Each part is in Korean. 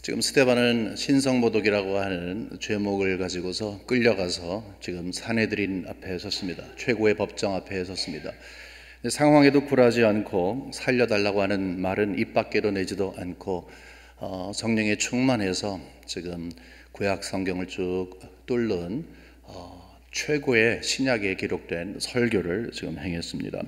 지금 스데반은 신성모독이라고 하는 죄목을 가지고서 끌려가서 지금 사내들인 앞에 섰습니다. 최고의 법정 앞에 섰습니다. 상황에도 굴하지 않고 살려달라고 하는 말은 입 밖에도 내지도 않고 성령에 충만해서 지금 구약 성경을 쭉 뚫는 최고의 신약에 기록된 설교를 지금 행했습니다.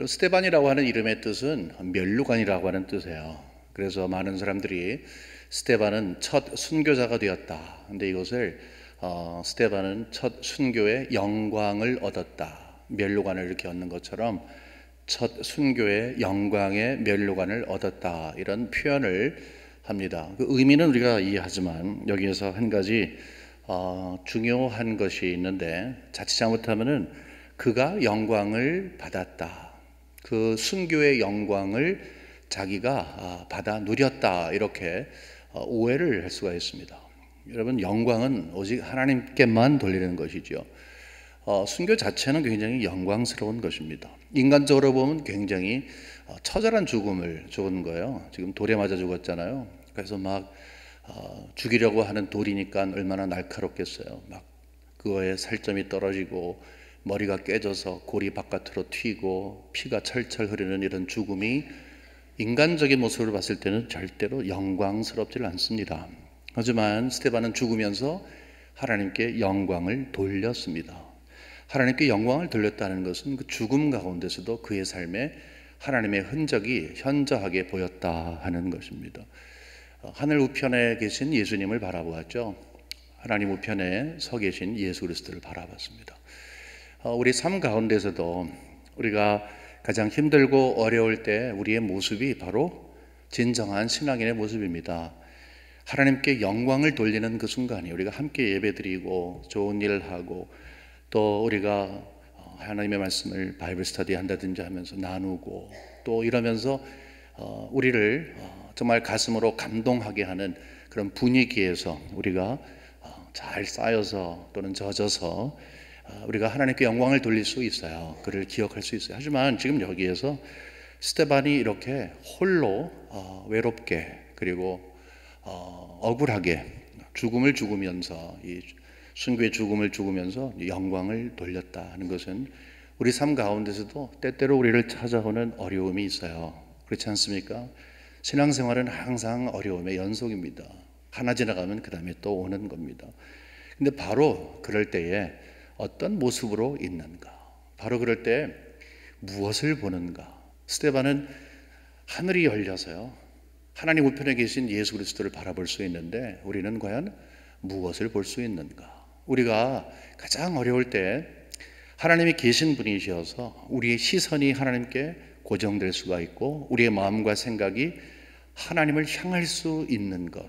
스데반이라고 하는 이름의 뜻은 면류관이라고 하는 뜻이에요. 그래서 많은 사람들이 스데반은 첫 순교자가 되었다. 근데 이것을 스데반은 첫 순교의 영광을 얻었다. 면류관을 이렇게 얻는 것처럼 첫 순교의 영광의 면류관을 얻었다. 이런 표현을 합니다. 그 의미는 우리가 이해하지만 여기에서 한 가지 중요한 것이 있는데 자칫 잘못하면은 그가 영광을 받았다. 그 순교의 영광을 자기가 받아 누렸다. 이렇게 오해를 할 수가 있습니다. 여러분, 영광은 오직 하나님께만 돌리는 것이죠. 순교 자체는 굉장히 영광스러운 것입니다. 인간적으로 보면 굉장히 처절한 죽음을 죽은 거예요. 지금 돌에 맞아 죽었잖아요. 그래서 막 죽이려고 하는 돌이니까 얼마나 날카롭겠어요. 막 그거에 살점이 떨어지고 머리가 깨져서 골이 바깥으로 튀고 피가 철철 흐르는 이런 죽음이 인간적인 모습을 봤을 때는 절대로 영광스럽지 않습니다. 하지만 스데반은 죽으면서 하나님께 영광을 돌렸습니다. 하나님께 영광을 돌렸다는 것은 그 죽음 가운데서도 그의 삶에 하나님의 흔적이 현저하게 보였다 하는 것입니다. 하늘 우편에 계신 예수님을 바라보았죠. 하나님 우편에 서 계신 예수 그리스도를 바라봤습니다. 우리 삶 가운데서도 우리가 가장 힘들고 어려울 때 우리의 모습이 바로 진정한 신앙인의 모습입니다. 하나님께 영광을 돌리는 그 순간이 우리가 함께 예배드리고 좋은 일을 하고 또 우리가 하나님의 말씀을 바이블 스터디 한다든지 하면서 나누고 또 이러면서 우리를 정말 가슴으로 감동하게 하는 그런 분위기에서 우리가 잘 쌓여서 또는 젖어서 우리가 하나님께 영광을 돌릴 수 있어요. 그를 기억할 수 있어요. 하지만 지금 여기에서 스데반이 이렇게 홀로 외롭게 그리고 억울하게 죽음을 죽으면서 이 순교의 죽음을 죽으면서 영광을 돌렸다 하는 것은 우리 삶 가운데서도 때때로 우리를 찾아오는 어려움이 있어요. 그렇지 않습니까? 신앙생활은 항상 어려움의 연속입니다. 하나 지나가면 그 다음에 또 오는 겁니다. 근데 바로 그럴 때에 어떤 모습으로 있는가? 바로 그럴 때 무엇을 보는가? 스데반은 하늘이 열려서요. 하나님 우편에 계신 예수 그리스도를 바라볼 수 있는데 우리는 과연 무엇을 볼 수 있는가? 우리가 가장 어려울 때 하나님이 계신 분이셔서 우리의 시선이 하나님께 고정될 수가 있고 우리의 마음과 생각이 하나님을 향할 수 있는 것,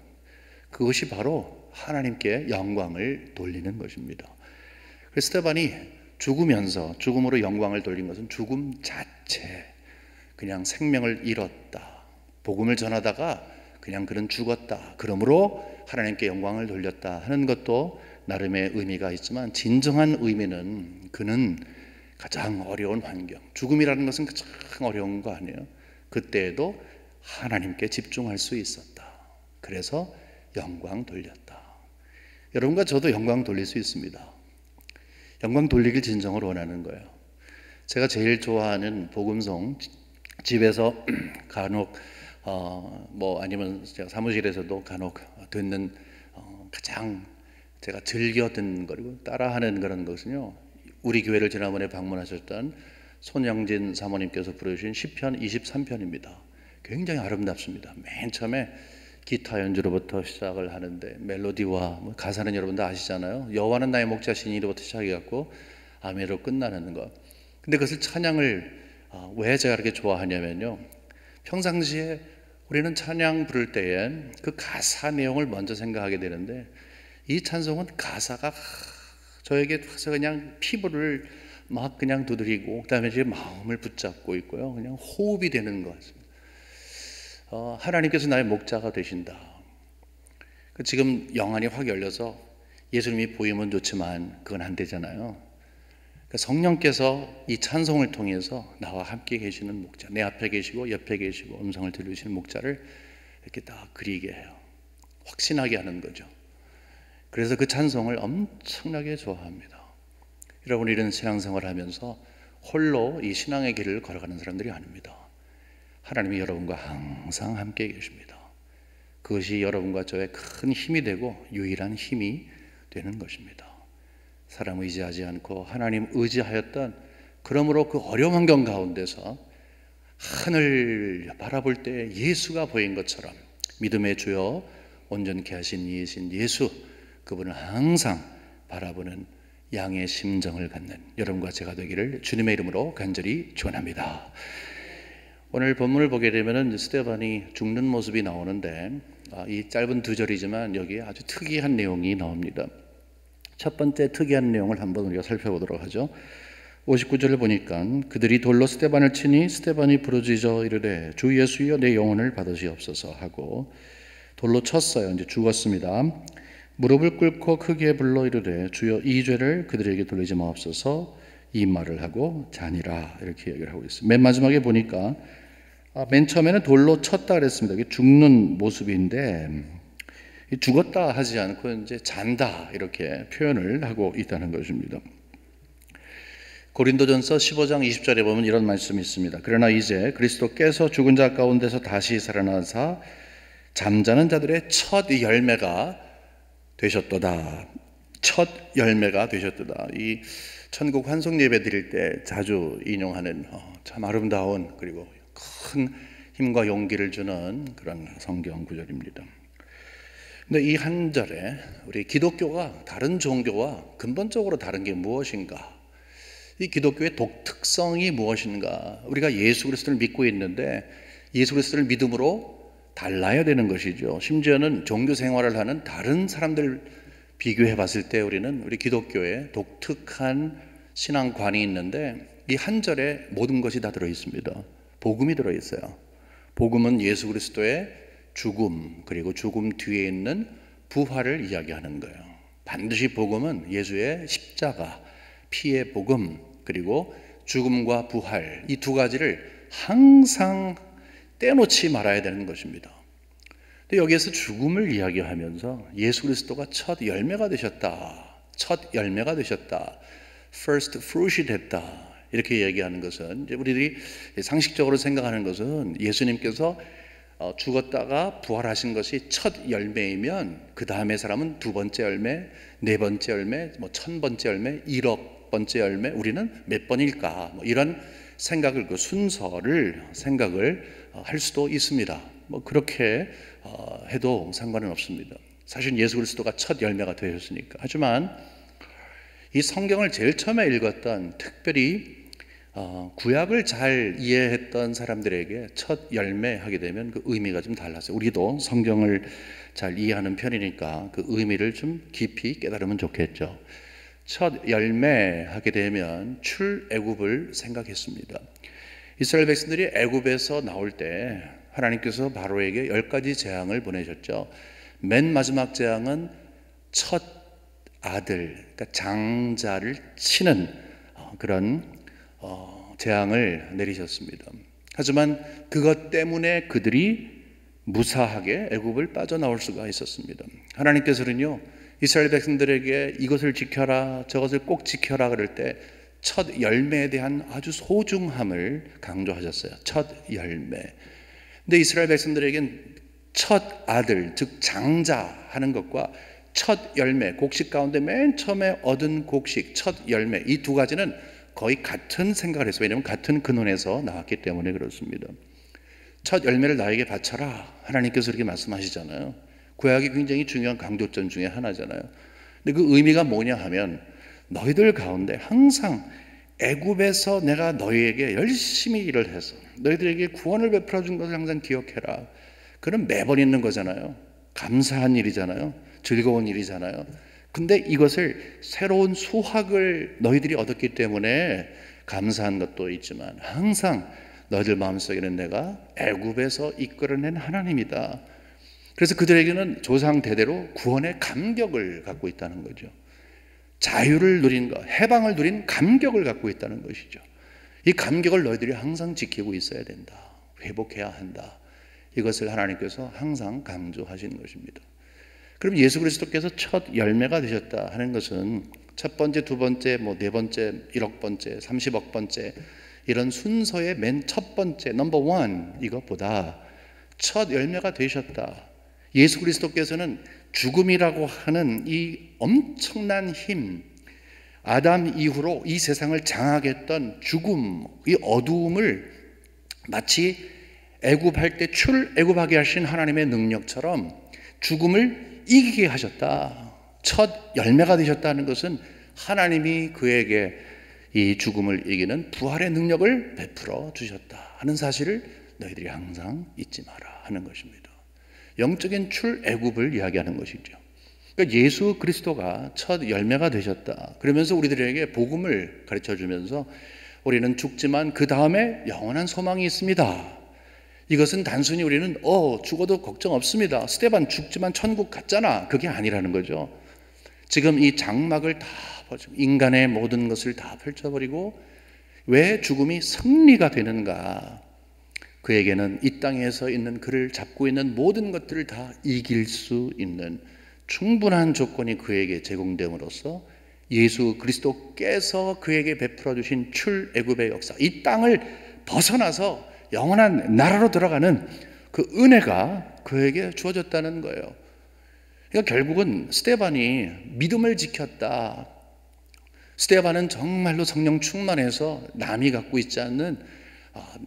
그것이 바로 하나님께 영광을 돌리는 것입니다. 스데반이 죽으면서 죽음으로 영광을 돌린 것은 죽음 자체, 그냥 생명을 잃었다, 복음을 전하다가 그냥 그는 죽었다, 그러므로 하나님께 영광을 돌렸다 하는 것도 나름의 의미가 있지만 진정한 의미는 그는 가장 어려운 환경, 죽음이라는 것은 가장 어려운 거 아니에요. 그때에도 하나님께 집중할 수 있었다. 그래서 영광 돌렸다. 여러분과 저도 영광 돌릴 수 있습니다. 영광 돌리길 진정으로 원하는 거예요. 제가 제일 좋아하는 복음송, 집에서 간혹 아니면 제가 사무실에서도 간혹 듣는 가장 제가 즐겨 듣는 거리고 따라하는 그런 것은요, 우리 교회를 지난번에 방문하셨던 손영진 사모님께서 부르신 시편 23편입니다. 굉장히 아름답습니다. 맨 처음에 기타 연주로부터 시작을 하는데 멜로디와 가사는 여러분들 아시잖아요. 여호와는 나의 목자시니로부터 시작해갖고 아멘으로 끝나는 것. 근데 그것을 찬양을 왜 제가 그렇게 좋아하냐면요, 평상시에 우리는 찬양 부를 때에 그 가사 내용을 먼저 생각하게 되는데 이 찬송은 가사가 저에게 와서 그냥 피부를 막 그냥 두드리고 그다음에 제 마음을 붙잡고 있고요, 그냥 호흡이 되는 것 같습니다. 하나님께서 나의 목자가 되신다. 지금 영안이 확 열려서 예수님이 보이면 좋지만 그건 안 되잖아요. 성령께서 이 찬송을 통해서 나와 함께 계시는 목자, 내 앞에 계시고 옆에 계시고 음성을 들으시는 목자를 이렇게 딱 그리게 해요. 확신하게 하는 거죠. 그래서 그 찬송을 엄청나게 좋아합니다. 여러분, 이런 신앙생활을 하면서 홀로 이 신앙의 길을 걸어가는 사람들이 아닙니다. 하나님이 여러분과 항상 함께 계십니다. 그것이 여러분과 저의 큰 힘이 되고 유일한 힘이 되는 것입니다. 사람 의지하지 않고 하나님 의지하였던, 그러므로 그 어려운 환경 가운데서 하늘 바라볼 때 예수가 보인 것처럼 믿음의 주여 온전케 하신 이이신 예수, 그분을 항상 바라보는 양의 심정을 갖는 여러분과 제가 되기를 주님의 이름으로 간절히 축원합니다. 오늘 본문을 보게 되면 스데반이 죽는 모습이 나오는데, 이 짧은 두 절이지만 여기에 아주 특이한 내용이 나옵니다. 첫 번째 특이한 내용을 한번 우리가 살펴보도록 하죠. 59절을 보니까 그들이 돌로 스데반을 치니 스데반이 부르짖어 이르되 주 예수여 내 영혼을 받으시옵소서 하고 돌로 쳤어요. 이제 죽었습니다. 무릎을 꿇고 크게 불러 이르되 주여 이 죄를 그들에게 돌리지 마옵소서, 이 말을 하고 자니라, 이렇게 얘기를 하고 있어요. 맨 마지막에 보니까 맨 처음에는 돌로 쳤다 그랬습니다. 이게 죽는 모습인데 죽었다 하지 않고 이제 잔다 이렇게 표현을 하고 있다는 것입니다. 고린도전서 15장 20절에 보면 이런 말씀이 있습니다. 그러나 이제 그리스도께서 죽은 자 가운데서 다시 살아나사 잠자는 자들의 첫 열매가 되셨도다. 첫 열매가 되셨도다. 이 천국 환송 예배 드릴 때 자주 인용하는 참 아름다운 그리고 큰 힘과 용기를 주는 그런 성경 구절입니다. 근데 이 한 절에 우리 기독교가 다른 종교와 근본적으로 다른 게 무엇인가? 이 기독교의 독특성이 무엇인가? 우리가 예수 그리스도를 믿고 있는데 예수 그리스도를 믿음으로 달라야 되는 것이죠. 심지어는 종교 생활을 하는 다른 사람들 비교해 봤을 때 우리는 우리 기독교의 독특한 신앙관이 있는데 이 한 절에 모든 것이 다 들어 있습니다. 복음이 들어 있어요. 복음은 예수 그리스도의 죽음, 그리고 죽음 뒤에 있는 부활을 이야기하는 거예요. 반드시 복음은 예수의 십자가, 피의 복음, 그리고 죽음과 부활, 이 두 가지를 항상 떼놓지 말아야 되는 것입니다. 근데 여기에서 죽음을 이야기하면서 예수 그리스도가 첫 열매가 되셨다, 첫 열매가 되셨다, first fruit이 됐다, 이렇게 얘기하는 것은, 이제 우리들이 상식적으로 생각하는 것은 예수님께서 죽었다가 부활하신 것이 첫 열매이면 그 다음에 사람은 두 번째 열매, 네 번째 열매, 뭐 1000번째 열매, 1억 번째 열매, 우리는 몇 번일까, 뭐 이런 생각을, 그 순서를 생각을 할 수도 있습니다. 뭐 그렇게 해도 상관은 없습니다. 사실 예수 그리스도가 첫 열매가 되셨으니까. 하지만 이 성경을 제일 처음에 읽었던, 특별히 구약을 잘 이해했던 사람들에게 첫 열매 하게 되면 그 의미가 좀 달랐어요. 우리도 성경을 잘 이해하는 편이니까 그 의미를 좀 깊이 깨달으면 좋겠죠. 첫 열매 하게 되면 출애굽을 생각했습니다. 이스라엘 백성들이 애굽에서 나올 때 하나님께서 바로에게 10가지 재앙을 보내셨죠. 맨 마지막 재앙은 첫 아들, 그러니까 장자를 치는 그런 재앙을 내리셨습니다. 하지만 그것 때문에 그들이 무사하게 애굽을 빠져나올 수가 있었습니다. 하나님께서는요, 이스라엘 백성들에게 이것을 지켜라, 저것을 꼭 지켜라 그럴 때 첫 열매에 대한 아주 소중함을 강조하셨어요. 첫 열매. 근데 이스라엘 백성들에겐 첫 아들, 즉 장자 하는 것과 첫 열매, 곡식 가운데 맨 처음에 얻은 곡식, 첫 열매, 이 두 가지는 거의 같은 생각을 했어요. 왜냐하면 같은 근원에서 나왔기 때문에 그렇습니다. 첫 열매를 나에게 바쳐라, 하나님께서 그렇게 말씀하시잖아요. 구약이 굉장히 중요한 강조점 중에 하나잖아요. 근데 그 의미가 뭐냐 하면, 너희들 가운데 항상 애굽에서 내가 너희에게 열심히 일을 해서 너희들에게 구원을 베풀어 준 것을 항상 기억해라. 그건 매번 있는 거잖아요. 감사한 일이잖아요. 즐거운 일이잖아요. 근데 이것을 새로운 수확을 너희들이 얻었기 때문에 감사한 것도 있지만, 항상 너희들 마음속에는 내가 애굽에서 이끌어낸 하나님이다. 그래서 그들에게는 조상 대대로 구원의 감격을 갖고 있다는 거죠. 자유를 누린 것, 해방을 누린 감격을 갖고 있다는 것이죠. 이 감격을 너희들이 항상 지키고 있어야 된다. 회복해야 한다. 이것을 하나님께서 항상 강조하시는 것입니다. 그럼 예수 그리스도께서 첫 열매가 되셨다 하는 것은 첫 번째, 두 번째, 네 번째, 1억 번째, 30억 번째 이런 순서의 맨 첫 번째 넘버 원 이것보다 첫 열매가 되셨다. 예수 그리스도께서는 죽음이라고 하는 이 엄청난 힘, 아담 이후로 이 세상을 장악했던 죽음, 이 어두움을 마치 애굽할 때 출애굽하게 하신 하나님의 능력처럼 죽음을 이기게 하셨다. 첫 열매가 되셨다는 것은 하나님이 그에게 이 죽음을 이기는 부활의 능력을 베풀어 주셨다 하는 사실을 너희들이 항상 잊지 마라 하는 것입니다. 영적인 출애굽을 이야기하는 것이죠. 그러니까 예수 그리스도가 첫 열매가 되셨다. 그러면서 우리들에게 복음을 가르쳐 주면서 우리는 죽지만 그 다음에 영원한 소망이 있습니다. 이것은 단순히 우리는 죽어도 걱정 없습니다. 스데반 죽지만 천국 갔잖아. 그게 아니라는 거죠. 지금 이 장막을 다 인간의 모든 것을 다 펼쳐버리고 왜 죽음이 승리가 되는가? 그에게는 이 땅에서 있는 그를 잡고 있는 모든 것들을 다 이길 수 있는 충분한 조건이 그에게 제공됨으로써 예수 그리스도께서 그에게 베풀어 주신 출애굽의 역사, 이 땅을 벗어나서 영원한 나라로 들어가는 그 은혜가 그에게 주어졌다는 거예요. 그러니까 결국은 스데반이 믿음을 지켰다. 스데반은 정말로 성령 충만해서 남이 갖고 있지 않는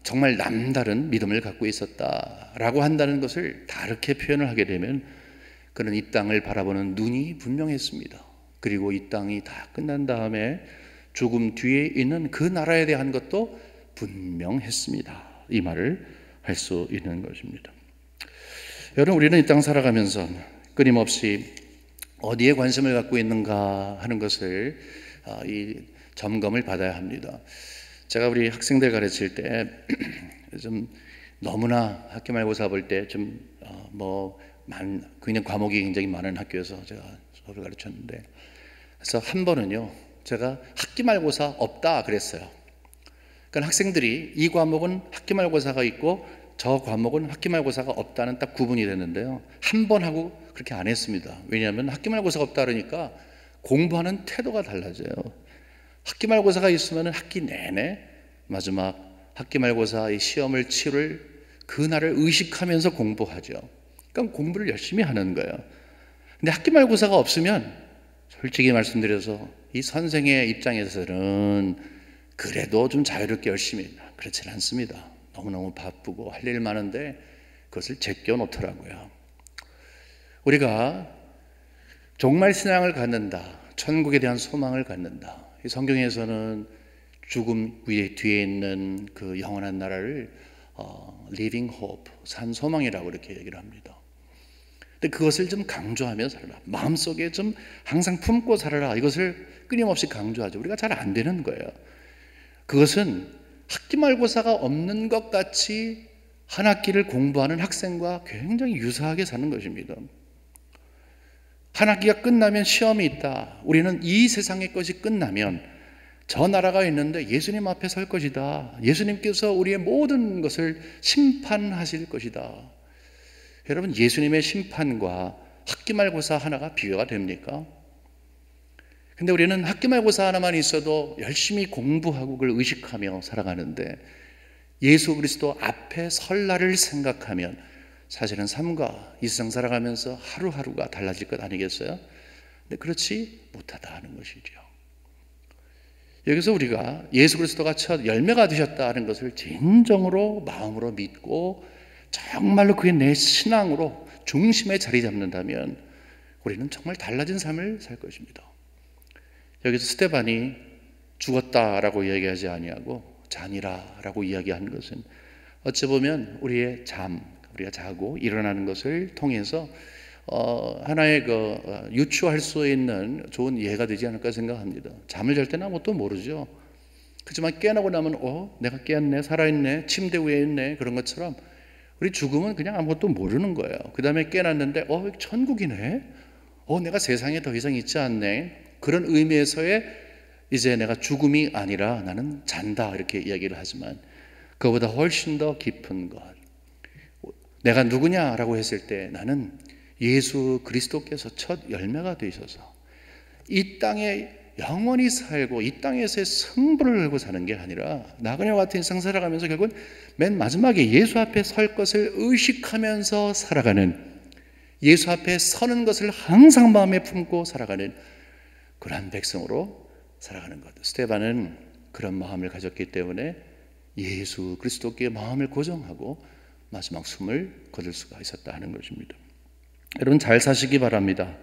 정말 남다른 믿음을 갖고 있었다라고 한다는 것을 다르게 표현을 하게 되면 그는 이 땅을 바라보는 눈이 분명했습니다. 그리고 이 땅이 다 끝난 다음에 죽음 뒤에 있는 그 나라에 대한 것도 분명했습니다. 이 말을 할 수 있는 것입니다. 여러분, 우리는 이 땅 살아가면서 끊임없이 어디에 관심을 갖고 있는가 하는 것을 이 점검을 받아야 합니다. 제가 우리 학생들 가르칠 때 좀 너무나 학기 말고사 볼 때 좀 그냥 과목이 굉장히 많은 학교에서 제가 수업을 가르쳤는데, 그래서 한 번은요 제가 학기 말고사 없다 그랬어요. 그러니까 학생들이 이 과목은 학기 말고사가 있고 저 과목은 학기 말고사가 없다는 딱 구분이 됐는데요, 한 번 하고 그렇게 안 했습니다. 왜냐하면 학기 말고사가 없다 그러니까 공부하는 태도가 달라져요. 학기 말고사가 있으면 학기 내내 마지막 학기 말고사 이 시험을 치를 그날을 의식하면서 공부하죠. 그러니까 공부를 열심히 하는 거예요. 근데 학기 말고사가 없으면 솔직히 말씀드려서 이 선생의 입장에서는 그래도 좀 자유롭게 열심히, 그렇지는 않습니다. 너무너무 바쁘고 할 일 많은데 그것을 제껴 놓더라고요. 우리가 정말 신앙을 갖는다, 천국에 대한 소망을 갖는다, 이 성경에서는 죽음 뒤에 있는 그 영원한 나라를 living hope, 산 소망이라고 이렇게 얘기를 합니다. 근데 그것을 좀 강조하며 살아라, 마음속에 좀 항상 품고 살아라, 이것을 끊임없이 강조하죠. 우리가 잘 안 되는 거예요. 그것은 학기 말고사가 없는 것 같이 한 학기를 공부하는 학생과 굉장히 유사하게 사는 것입니다. 한 학기가 끝나면 시험이 있다. 우리는 이 세상의 것이 끝나면 저 나라가 있는데 예수님 앞에 설 것이다. 예수님께서 우리의 모든 것을 심판하실 것이다. 여러분, 예수님의 심판과 학기 말고사 하나가 비교가 됩니까? 근데 우리는 학기 말고사 하나만 있어도 열심히 공부하고 그걸 의식하며 살아가는데, 예수 그리스도 앞에 설 날을 생각하면 사실은 삶과 이 세상 살아가면서 하루하루가 달라질 것 아니겠어요? 근데 그렇지 못하다 하는 것이죠. 여기서 우리가 예수 그리스도가 첫 열매가 되셨다는 것을 진정으로 마음으로 믿고 정말로 그게 내 신앙으로 중심에 자리 잡는다면 우리는 정말 달라진 삶을 살 것입니다. 여기서 스데반이 죽었다라고 이야기하지 아니하고 잔이라라고 이야기하는 것은 어찌 보면 우리의 우리가 자고 일어나는 것을 통해서 하나의 유추할 수 있는 좋은 예가 되지 않을까 생각합니다. 잠을 잘 때는 아무것도 모르죠. 그렇지만 깨어나고 나면 내가 깨었네, 살아있네, 침대 위에 있네, 그런 것처럼 우리 죽음은 그냥 아무것도 모르는 거예요. 그 다음에 깨어났는데 천국이네, 내가 세상에 더 이상 있지 않네, 그런 의미에서의 이제 내가 죽음이 아니라 나는 잔다, 이렇게 이야기를 하지만 그보다 훨씬 더 깊은 것, 내가 누구냐라고 했을 때 나는 예수 그리스도께서 첫 열매가 되셔서 이 땅에 영원히 살고 이 땅에서의 승부를 걸고 사는 게 아니라 나그네와 같은 인생 살아가면서 결국은 맨 마지막에 예수 앞에 설 것을 의식하면서 살아가는, 예수 앞에 서는 것을 항상 마음에 품고 살아가는 그러한 백성으로 살아가는 것. 스데반은 그런 마음을 가졌기 때문에 예수 그리스도께 마음을 고정하고 마지막 숨을 거둘 수가 있었다 하는 것입니다. 여러분 잘 사시기 바랍니다.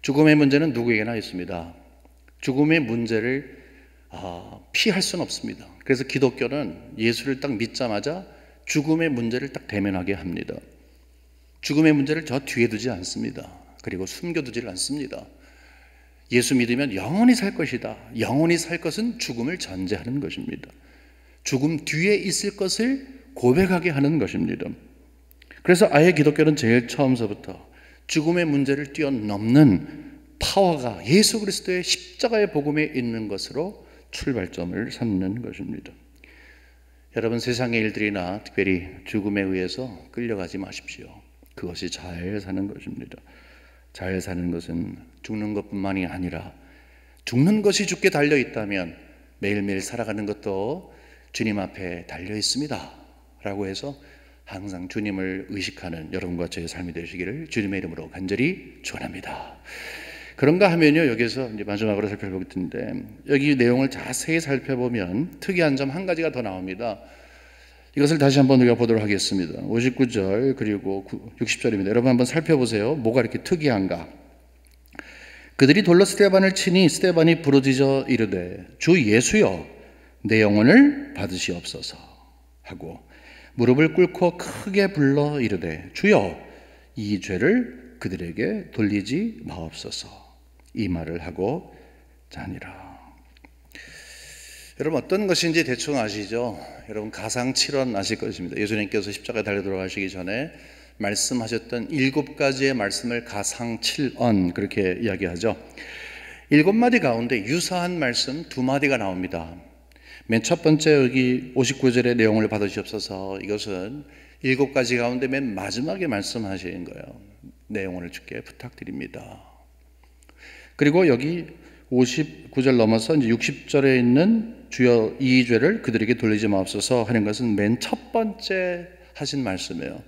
죽음의 문제는 누구에게나 있습니다. 죽음의 문제를 피할 수는 없습니다. 그래서 기독교는 예수를 딱 믿자마자 죽음의 문제를 딱 대면하게 합니다. 죽음의 문제를 저 뒤에 두지 않습니다. 그리고 숨겨두지를 않습니다. 예수 믿으면 영원히 살 것이다. 영원히 살 것은 죽음을 전제하는 것입니다. 죽음 뒤에 있을 것을 고백하게 하는 것입니다. 그래서 아예 기독교는 제일 처음서부터 죽음의 문제를 뛰어넘는 파워가 예수 그리스도의 십자가의 복음에 있는 것으로 출발점을 삼는 것입니다. 여러분 세상의 일들이나 특별히 죽음에 의해서 끌려가지 마십시오. 그것이 잘 사는 것입니다. 잘 사는 것은 죽는 것뿐만이 아니라 죽는 것이 죽게 달려 있다면 매일매일 살아가는 것도 주님 앞에 달려 있습니다 라고 해서 항상 주님을 의식하는 여러분과 저의 삶이 되시기를 주님의 이름으로 간절히 축원합니다. 그런가 하면요, 여기서 이제 마지막으로 살펴볼 텐데 여기 내용을 자세히 살펴보면 특이한 점 한 가지가 더 나옵니다. 이것을 다시 한번 우리가 보도록 하겠습니다. 59절 그리고 60절입니다. 여러분 한번 살펴보세요. 뭐가 이렇게 특이한가? 그들이 돌로 스데반을 치니 스데반이 부르짖어 이르되 주 예수여 내 영혼을 받으시옵소서 하고 무릎을 꿇고 크게 불러 이르되 주여 이 죄를 그들에게 돌리지 마옵소서 이 말을 하고 자니라. 여러분 어떤 것인지 대충 아시죠? 여러분 가상칠언 아실 것입니다. 예수님께서 십자가에 달려 들어가시기 전에 말씀하셨던 7가지의 말씀을 가상칠언 그렇게 이야기하죠. 7마디 가운데 유사한 말씀 2마디가 나옵니다. 맨 첫 번째 여기 59절의 내용을 받으시옵소서, 이것은 7가지 가운데 맨 마지막에 말씀하신 거예요. 내용을 주께 부탁드립니다. 그리고 여기 59절 넘어서 이제 60절에 있는 주여 이 죄를 그들에게 돌리지 마옵소서 하는 것은 맨 첫 번째 하신 말씀이에요.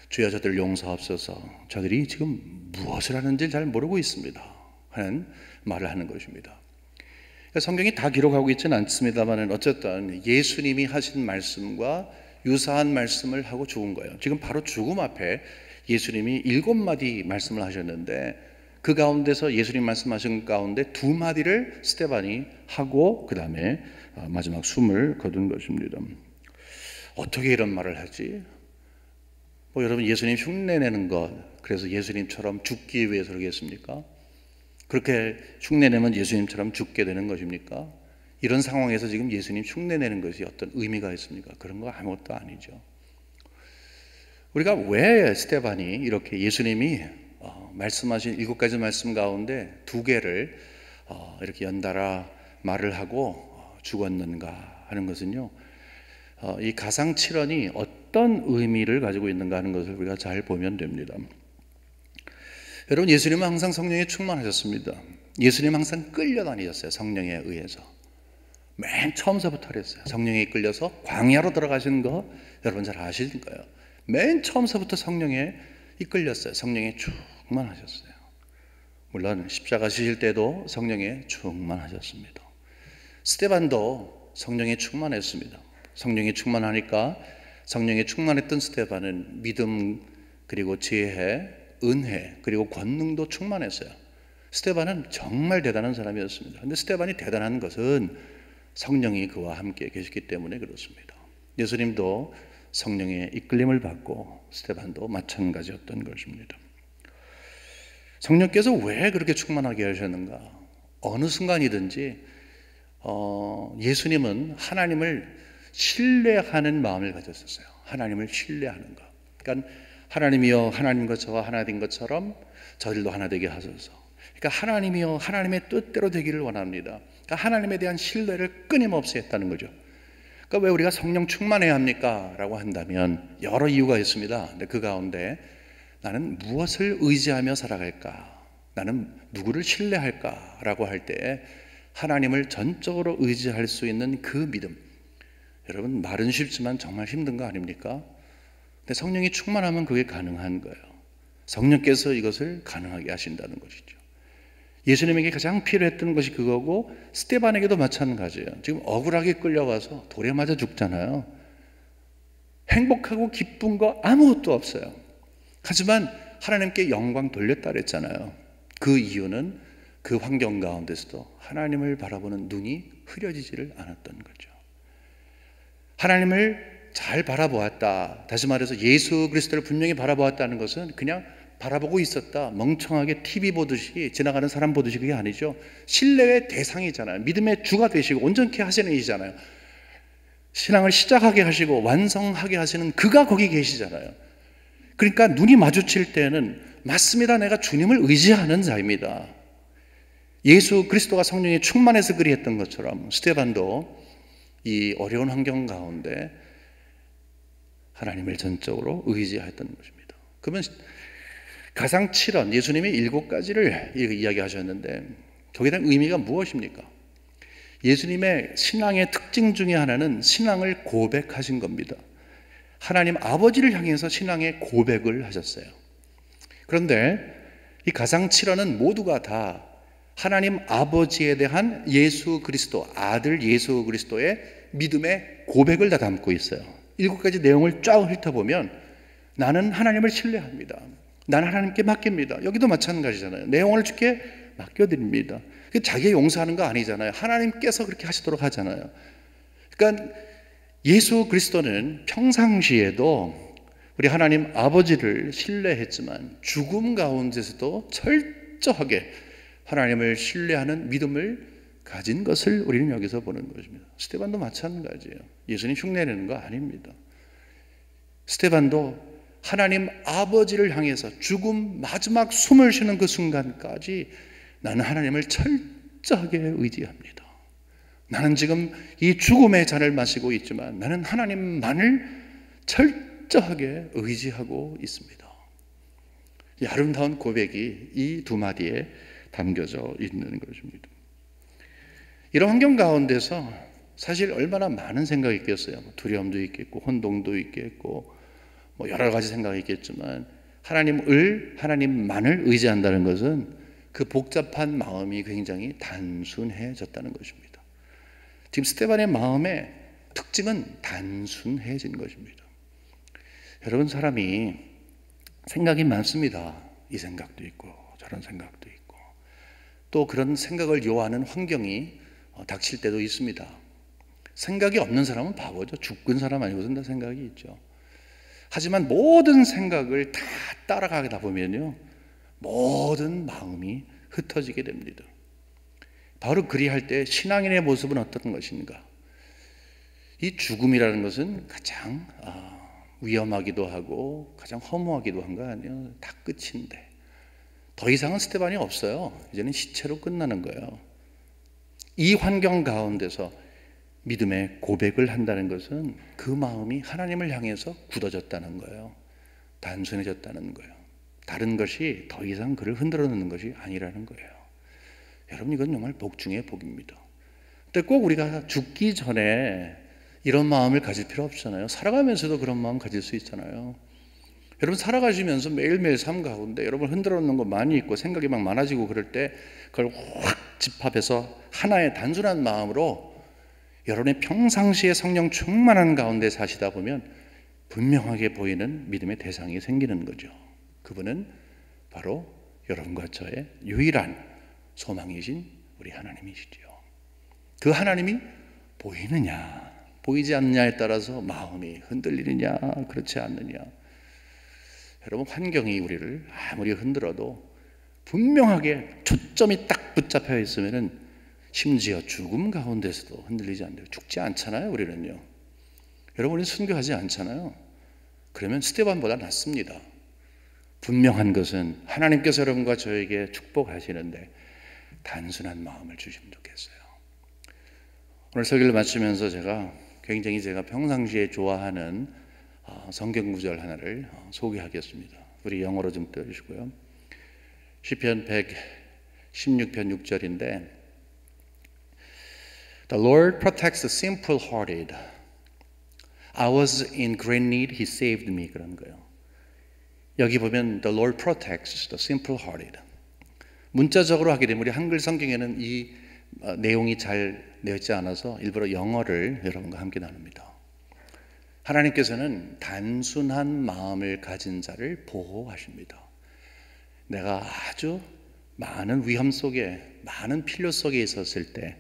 주여 저들 용서하옵소서, 저들이 지금 무엇을 하는지 잘 모르고 있습니다 하는 말을 하는 것입니다. 성경이 다 기록하고 있지는 않습니다만 어쨌든 예수님이 하신 말씀과 유사한 말씀을 하고 죽은 거예요. 지금 바로 죽음 앞에 예수님이 7마디 말씀을 하셨는데 그 가운데서 예수님 말씀하신 가운데 2마디를 스데반이 하고 그 다음에 마지막 숨을 거둔 것입니다. 어떻게 이런 말을 하지? 여러분 예수님 흉내내는 것, 그래서 예수님처럼 죽기 위해서 그러겠습니까? 그렇게 흉내내면 예수님처럼 죽게 되는 것입니까? 이런 상황에서 지금 예수님 흉내내는 것이 어떤 의미가 있습니까? 그런 거 아무것도 아니죠. 우리가 왜 스데반이 이렇게 예수님이 말씀하신 7가지 말씀 가운데 2개를 이렇게 연달아 말을 하고 죽었는가 하는 것은요, 이 가상칠언이 어떤 의미를 가지고 있는가 하는 것을 우리가 잘 보면 됩니다. 여러분 예수님은 항상 성령에 충만하셨습니다. 예수님 항상 끌려다니셨어요. 성령에 의해서 맨 처음서부터 그랬어요. 성령에 이끌려서 광야로 들어가신 거 여러분 잘 아실 거예요. 맨 처음서부터 성령에 이끌렸어요. 성령에 충만하셨어요. 물론 십자가 지실 때도 성령에 충만하셨습니다. 스데반도 성령에 충만했습니다. 성령에 충만하니까 성령에 충만했던 스데반은 믿음 그리고 지혜, 은혜 그리고 권능도 충만했어요. 스데반은 정말 대단한 사람이었습니다. 그런데 스데반이 대단한 것은 성령이 그와 함께 계셨기 때문에 그렇습니다. 예수님도 성령의 이끌림을 받고 스데반도 마찬가지였던 것입니다. 성령께서 왜 그렇게 충만하게 하셨는가? 어느 순간이든지 예수님은 하나님을 신뢰하는 마음을 가졌었어요. 하나님을 신뢰하는 것. 그러니까 하나님이여 하나님과 저와 하나 된 것처럼 저들도 하나 되게 하소서. 그러니까 하나님이여 하나님의 뜻대로 되기를 원합니다. 그러니까 하나님에 대한 신뢰를 끊임없이 했다는 거죠. 그러니까 왜 우리가 성령 충만해야 합니까? 라고 한다면 여러 이유가 있습니다. 근데 그 가운데 나는 무엇을 의지하며 살아갈까? 나는 누구를 신뢰할까? 라고 할 때 하나님을 전적으로 의지할 수 있는 그 믿음. 여러분, 말은 쉽지만 정말 힘든 거 아닙니까? 근데 성령이 충만하면 그게 가능한 거예요. 성령께서 이것을 가능하게 하신다는 것이죠. 예수님에게 가장 필요했던 것이 그거고, 스데반에게도 마찬가지예요. 지금 억울하게 끌려가서 돌에 맞아 죽잖아요. 행복하고 기쁜 거 아무것도 없어요. 하지만 하나님께 영광 돌렸다 그랬잖아요. 그 이유는 그 환경 가운데서도 하나님을 바라보는 눈이 흐려지지를 않았던 거죠. 하나님을 잘 바라보았다. 다시 말해서 예수 그리스도를 분명히 바라보았다는 것은 그냥 바라보고 있었다, 멍청하게 TV 보듯이, 지나가는 사람 보듯이, 그게 아니죠. 신뢰의 대상이잖아요. 믿음의 주가 되시고 온전케 하시는 이잖아요. 신앙을 시작하게 하시고 완성하게 하시는 그가 거기 계시잖아요. 그러니까 눈이 마주칠 때는 맞습니다, 내가 주님을 의지하는 자입니다. 예수 그리스도가 성령에 충만해서 그리했던 것처럼 스데반도 이 어려운 환경 가운데 하나님을 전적으로 의지했던 것입니다. 그러면 가상 7원, 예수님이 7가지를 이야기하셨는데 거기에 대한 의미가 무엇입니까? 예수님의 신앙의 특징 중에 하나는 신앙을 고백하신 겁니다. 하나님 아버지를 향해서 신앙의 고백을 하셨어요. 그런데 이 가상 7원은 모두가 다 하나님 아버지에 대한 예수 그리스도, 아들 예수 그리스도의 믿음의 고백을 다 담고 있어요. 7가지 내용을 쫙 훑어보면 나는 하나님을 신뢰합니다. 나는 하나님께 맡깁니다. 여기도 마찬가지잖아요. 내 영혼을 주께 맡겨드립니다. 자기가 용서하는 거 아니잖아요. 하나님께서 그렇게 하시도록 하잖아요. 그러니까 예수 그리스도는 평상시에도 우리 하나님 아버지를 신뢰했지만 죽음 가운데서도 철저하게 하나님을 신뢰하는 믿음을 가진 것을 우리는 여기서 보는 것입니다. 스데반도 마찬가지예요. 예수님 흉내내는 거 아닙니다. 스데반도 하나님 아버지를 향해서 죽음 마지막 숨을 쉬는 그 순간까지 나는 하나님을 철저하게 의지합니다. 나는 지금 이 죽음의 잔을 마시고 있지만 나는 하나님만을 철저하게 의지하고 있습니다. 이 아름다운 고백이 이 두 마디에 담겨져 있는 것입니다. 이런 환경 가운데서 사실 얼마나 많은 생각이 있겠어요. 두려움도 있겠고 혼동도 있겠고 여러 가지 생각이 있겠지만 하나님만을 의지한다는 것은 그 복잡한 마음이 굉장히 단순해졌다는 것입니다. 지금 스데반의 마음의 특징은 단순해진 것입니다. 여러분, 사람이 생각이 많습니다. 이 생각도 있고 저런 생각도 있고 또 그런 생각을 요하는 환경이 닥칠 때도 있습니다. 생각이 없는 사람은 바보죠. 죽은 사람 아니고선 다 생각이 있죠. 하지만 모든 생각을 다 따라가다 보면요, 모든 마음이 흩어지게 됩니다. 바로 그리할 때 신앙인의 모습은 어떤 것인가? 이 죽음이라는 것은 가장 위험하기도 하고 가장 허무하기도 한 거 아니에요? 다 끝인데 더 이상은 스데반이 없어요. 이제는 시체로 끝나는 거예요. 이 환경 가운데서 믿음의 고백을 한다는 것은 그 마음이 하나님을 향해서 굳어졌다는 거예요. 단순해졌다는 거예요. 다른 것이 더 이상 그를 흔들어 놓는 것이 아니라는 거예요. 여러분, 이건 정말 복 중의 복입니다. 근데 꼭 우리가 죽기 전에 이런 마음을 가질 필요 없잖아요. 살아가면서도 그런 마음 가질 수 있잖아요. 여러분, 살아가시면서 매일매일 삶 가운데 여러분 흔들어 놓는 거 많이 있고 생각이 막 많아지고 그럴 때 그걸 확 집합해서 하나의 단순한 마음으로 여러분의 평상시에 성령 충만한 가운데 사시다 보면 분명하게 보이는 믿음의 대상이 생기는 거죠. 그분은 바로 여러분과 저의 유일한 소망이신 우리 하나님이시죠. 그 하나님이 보이느냐 보이지 않느냐에 따라서 마음이 흔들리느냐 그렇지 않느냐. 여러분, 환경이 우리를 아무리 흔들어도 분명하게 초점이 딱 붙잡혀 있으면은 심지어 죽음 가운데서도 흔들리지 않아요. 죽지 않잖아요, 우리는요. 여러분, 우리는 순교하지 않잖아요. 그러면 스데반보다 낫습니다. 분명한 것은 하나님께서 여러분과 저에게 축복하시는데 단순한 마음을 주시면 좋겠어요. 오늘 설교를 마치면서 제가 평상시에 좋아하는 성경 구절 하나를 소개하겠습니다. 우리 영어로 좀 띄워주시고요. 시편 116편 6절인데 The Lord protects the simple-hearted. I was in great need, He saved me. 그런 거예요. 여기 보면 The Lord protects the simple-hearted. 문자적으로 하게 되면 우리 한글 성경에는 이 내용이 잘 되어 있지 않아서 일부러 영어를 여러분과 함께 나눕니다. 하나님께서는 단순한 마음을 가진 자를 보호하십니다. 내가 아주 많은 위험 속에, 많은 필요 속에 있었을 때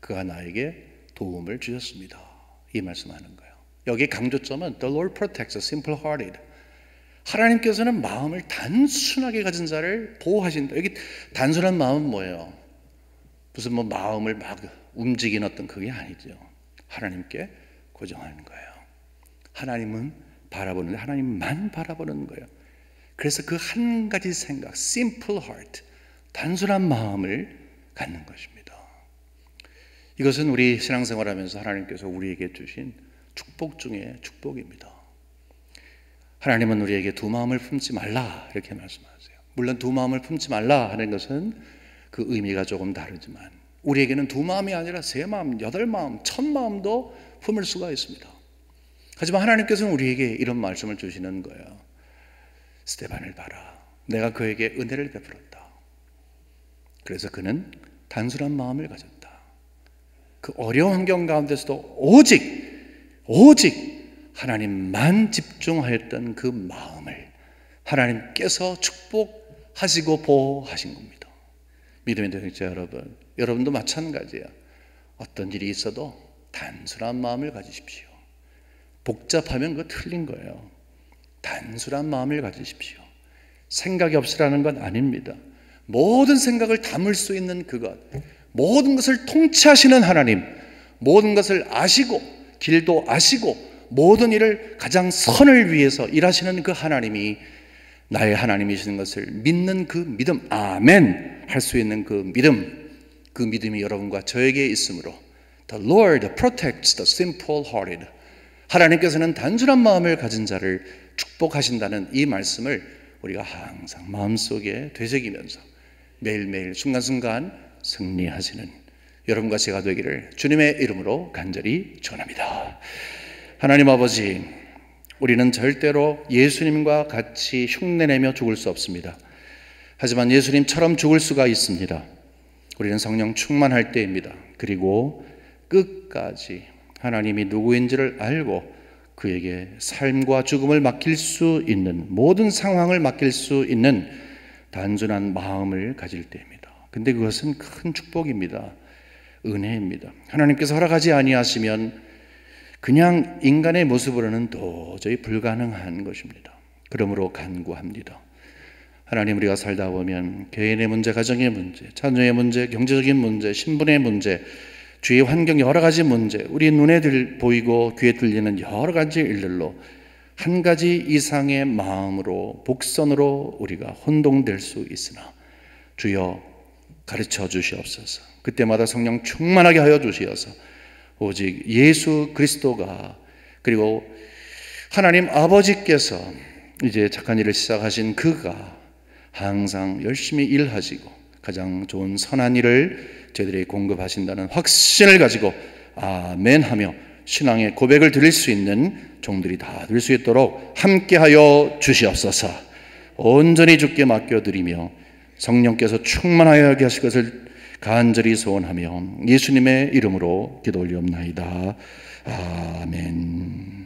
그가 나에게 도움을 주셨습니다. 이 말씀하는 거예요. 여기 강조점은 The Lord protects the simple-hearted. 하나님께서는 마음을 단순하게 가진 자를 보호하신다. 여기 단순한 마음은 뭐예요? 무슨 마음을 막 움직이는 어떤 그게 아니죠. 하나님께 고정하는 거예요. 하나님은 바라보는데 하나님만 바라보는 거예요. 그래서 그 한 가지 생각, simple heart, 단순한 마음을 갖는 것입니다. 이것은 우리 신앙생활하면서 하나님께서 우리에게 주신 축복 중에 축복입니다. 하나님은 우리에게 두 마음을 품지 말라 이렇게 말씀하세요. 물론 두 마음을 품지 말라 하는 것은 그 의미가 조금 다르지만 우리에게는 두 마음이 아니라 세 마음, 여덟 마음, 천 마음도 품을 수가 있습니다. 하지만 하나님께서는 우리에게 이런 말씀을 주시는 거예요. 스데반을 봐라. 내가 그에게 은혜를 베풀었다. 그래서 그는 단순한 마음을 가졌다. 그 어려운 환경 가운데서도 오직 하나님만 집중하였던 그 마음을 하나님께서 축복하시고 보호하신 겁니다. 믿음의 동역자 여러분, 여러분도 마찬가지예요. 어떤 일이 있어도 단순한 마음을 가지십시오. 복잡하면 그거 틀린 거예요. 단순한 마음을 가지십시오. 생각이 없으라는 건 아닙니다. 모든 생각을 담을 수 있는 그것, 모든 것을 통치하시는 하나님, 모든 것을 아시고 길도 아시고 모든 일을 가장 선을 위해서 일하시는 그 하나님이 나의 하나님이시는 것을 믿는 그 믿음, 아멘 할 수 있는 그 믿음이 여러분과 저에게 있으므로 The Lord protects the simple-hearted. 하나님께서는 단순한 마음을 가진 자를 축복하신다는 이 말씀을 우리가 항상 마음속에 되새기면서 매일매일 순간순간 승리하시는 여러분과 제가 되기를 주님의 이름으로 간절히 축원합니다. 하나님 아버지, 우리는 절대로 예수님과 같이 흉내내며 죽을 수 없습니다. 하지만 예수님처럼 죽을 수가 있습니다. 우리는 성령 충만할 때입니다. 그리고 끝까지 하나님이 누구인지를 알고 그에게 삶과 죽음을 맡길 수 있는, 모든 상황을 맡길 수 있는 단순한 마음을 가질 때입니다. 근데 그것은 큰 축복입니다. 은혜입니다. 하나님께서 허락하지 아니하시면 그냥 인간의 모습으로는 도저히 불가능한 것입니다. 그러므로 간구합니다. 하나님, 우리가 살다 보면 개인의 문제, 가정의 문제, 자녀의 문제, 경제적인 문제, 신분의 문제, 주위의 환경 여러 가지 문제, 우리 눈에 보이고 귀에 들리는 여러 가지 일들로 한 가지 이상의 마음으로 복선으로 우리가 혼동될 수 있으나 주여 가르쳐 주시옵소서. 그때마다 성령 충만하게 하여 주시어서 오직 예수 그리스도가, 그리고 하나님 아버지께서 이제 착한 일을 시작하신 그가 항상 열심히 일하시고 가장 좋은 선한 일을 저희들에게 공급하신다는 확신을 가지고 아멘 하며 신앙의 고백을 드릴 수 있는 종들이 다 될 수 있도록 함께하여 주시옵소서. 온전히 주께 맡겨드리며 성령께서 충만하여 하게 하실 것을 간절히 소원하며 예수님의 이름으로 기도 올리옵나이다. 아멘.